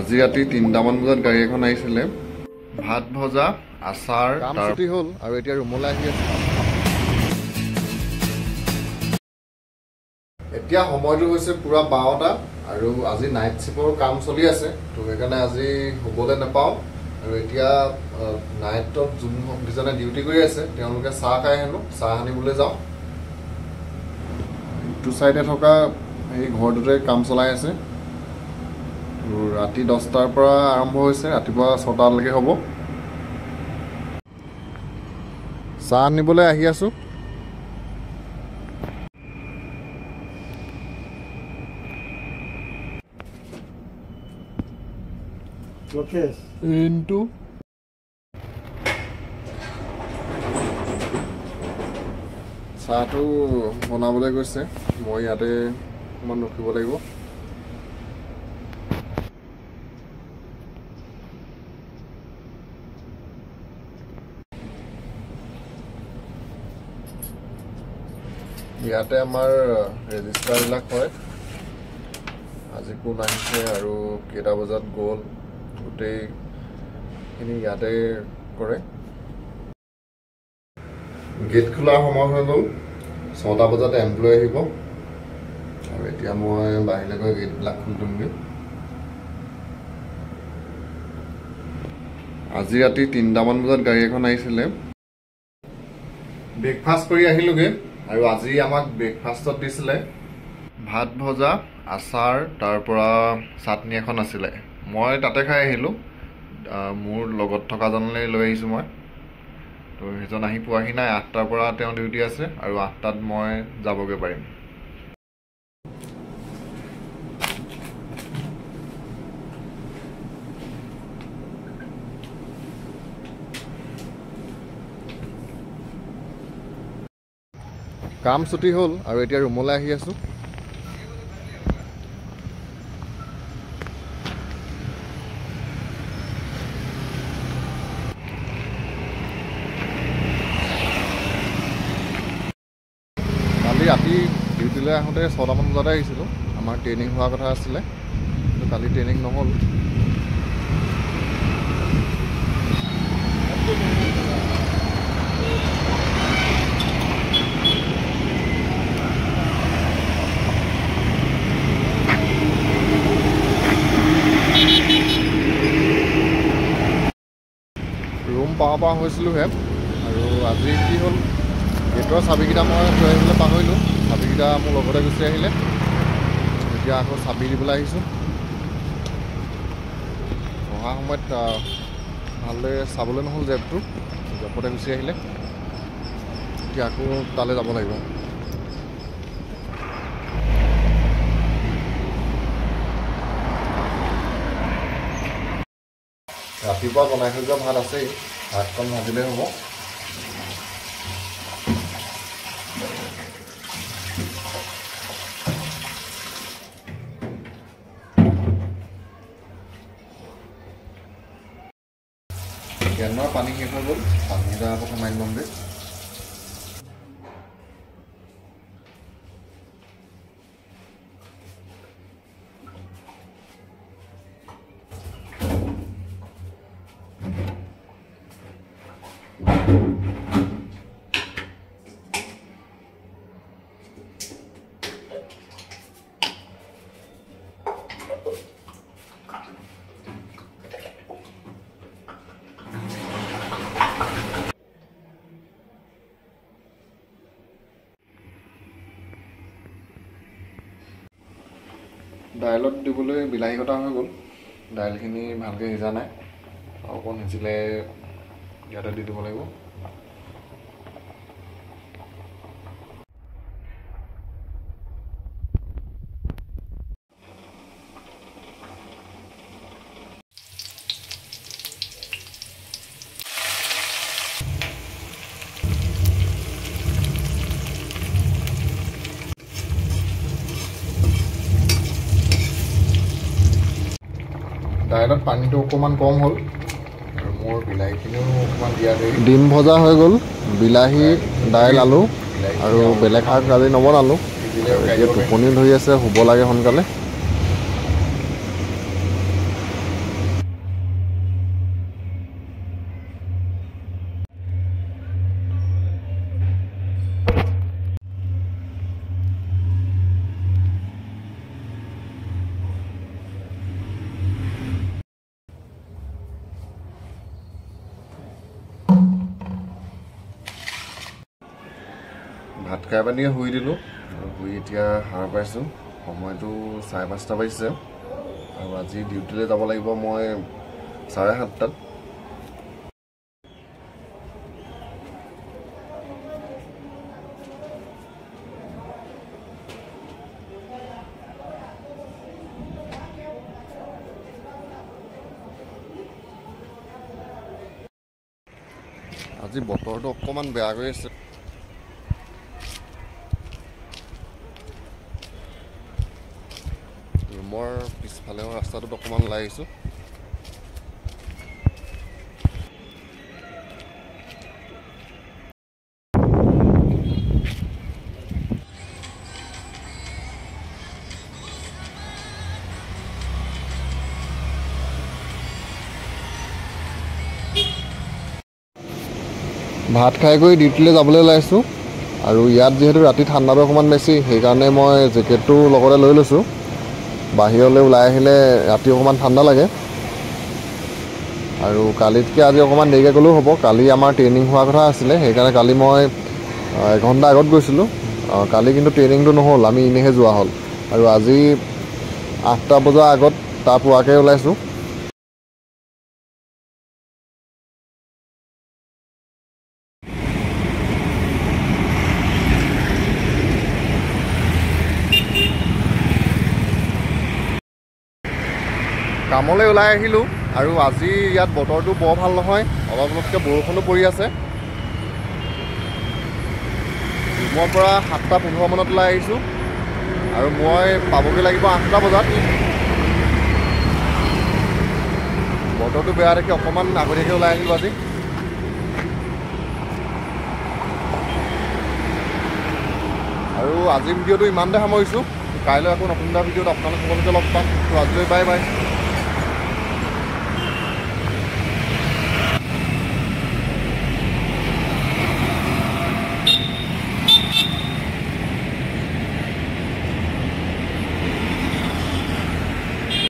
আজি ৰাতি ৩টামান বজাত গাড়ী এখন আহিছিলে ভাত ভজা আচাৰ কাম ছুটি হ'ল আৰু এতিয়া ৰুমলৈ আহি আছে এতিয়া সময়টো হৈছে পুৰা 12টা আৰু আজি নাইট শিফটৰ কাম চলি আছে তো সেইকাৰণে আজি হ'বলৈ নাপাওঁ আৰু এতিয়া নাইটত যোনজনে ডিউটি কৰি আছে তেওঁলোকে চাহ খাই হেনো চাহ আনিবলৈ যাওঁ ইটো চাইডে থকা এই ঘৰটোতে কাম চলাই আছে ৰাতি 10টাৰ পৰা আৰম্ভ হৈছে ৰাতিপুৱা 6টালৈকে হ'ব চাহ আনিবলৈ আহি আছোঁ ইনটু চাহটো বনাবলৈ গৈছে মই ইয়াতে অকণমান ৰখিব লাগিব ইয়াতে আমাৰ ৰেজিষ্টাৰবিলাক হয় আজি কোন আহিছে আৰু কেইটা বজাত গ'ল গোটেইখিনি ইয়াতে কৰে গেট খোলাৰ সময় হৈ গ'ল 6টা বজাত এমপ্লয় আহিব আৰু এতিয়া মই বাহিৰলৈ গৈ গেটবিলাক খুলি দিমগৈ আজি ৰাতি ৩টামান বজাত গাড়ী এখন আহিছিলে ব্ৰেকফাষ্ট কৰি আহিলোগৈ আৰু আজি আমাক ব্ৰেকফাষ্টত দিছিলে ভাত ভজা আচাৰ তাৰ পৰা চাটনি এখন আছিলে মই তাতে খাই আহিলোঁ মোৰ লগত থকাজনলৈ লৈ আহিছোঁ মই তো সেইজন আহি পোৱাহি নাই 8টাৰ পৰা তেওঁ ডিউটি আছে আৰু 8টাত মই যাবগৈ পাৰিম কাম ছুটি হ'ল আৰু এতিয়া ৰুমলৈ আহি আছোঁ কালি ৰাতি ডিউটিলৈ আহোঁতে 6টামান বজাতে আহিছিলোঁ আমাৰ ট্ৰেইনিং হোৱাৰ কথা আছিলে কিন্তু কালি ট্ৰেইনিং নহ'ল ৰুম পাওঁ হৈছিলোঁহে আৰু আজি কি হ'ল গেটৰ চাবিকেইটা মই থৈ আহিবলৈ পাহৰিলোঁ চাবিকেইটা মোৰ লগতে গুচি আহিলে এতিয়া আকৌ চাবি দিবলৈ আহিছোঁ অহা সময়ত ভালদৰে চাবলৈ নহ'ল জেপটো জেপতে গুচি আহিলে এতিয়া আকৌ তালৈ যাব লাগিব ৰাতিপুৱা বনাই থৈ যোৱা ভাত আছেই ভাতখন ভাজিলেই হ'ব গেনৰ পানী শেষ হৈ গ'ল পানীকেইটা আকৌ সোমাই ল'মগৈ দাইলত দিবলৈ বিলাহী কটা হৈ গ'ল দাইলখিনি ভালকৈ সিজা নাই অকণ সিজিলে ইয়াতে দি দিব লাগিব দাইলত পানীটো অকণমান কম হ'ল আৰু মোৰ বিলাহীখিনিও অকণমান দিয়া দেৰি ডিম ভজা হৈ গ'ল বিলাহী দাইল আলু আৰু বেলেগ শাক আজি নবনালোঁ এতিয়া টোপনি ধৰি আছে শুব লাগে সোনকালে ভাত খাই পানিয়ে শুই দিলোঁ আৰু শুই এতিয়া সাৰ পাইছোঁ। সময়টো 5:30 বাজিছে আৰু আজি ডিউটিলৈ যাব লাগিব মই 7:30। আজি বতৰটো অকণমান বেয়া কৰি আছে। ৰুমৰ পিছফালেও ৰাস্তাটোত অকণমান ওলাই আহিছোঁ। ভাত খাই কৰি ডিউটিলৈ যাবলৈ ওলাইছোঁ আৰু ইয়াত যিহেতু ৰাতি ঠাণ্ডাটো অকণমান বেছি, সেইকাৰণে মই জেকেটটো লগতে লৈ লৈছোঁ। বাহিৰলৈ ওলাই আহিলে ৰাতি অকণমান ঠাণ্ডা লাগে আৰু কালিতকৈ আজি অকণমান দেৰিকৈ গ'লেও হ'ব। কালি আমাৰ ট্ৰেইনিং হোৱাৰ কথা আছিলে, সেইকাৰণে কালি মই 1 ঘণ্টা আগত গৈছিলোঁ। কালি কিন্তু ট্ৰেইনিংটো নহ'ল, আমি এনেহে যোৱা হ'ল আৰু আজি 8টা বজাৰ আগত তাৰ পোৱাকৈ ওলাইছোঁ। কামলৈ ওলাই আহিলোঁ আৰু আজি ইয়াত বতৰটো বৰ ভাল নহয়, অলপ অলপকৈ বৰষুণো পৰি আছে। ৰুমৰ পৰা 7:15 মানত ওলাই আহিছোঁ আৰু মই পাবগৈ লাগিব 8টা বজাত। বতৰটো বেয়া দেখি অকণমান আগতীয়াকৈ ওলাই আহিলোঁ আজি। আৰু আজিৰ ভিডিঅ'টো ইমানতে সামৰিছোঁ। কাইলৈ আকৌ নতুন এটা ভিডিঅ'ত আপোনালোক সকলোকে লগ পাম। তো আজিলৈ বাই বাই।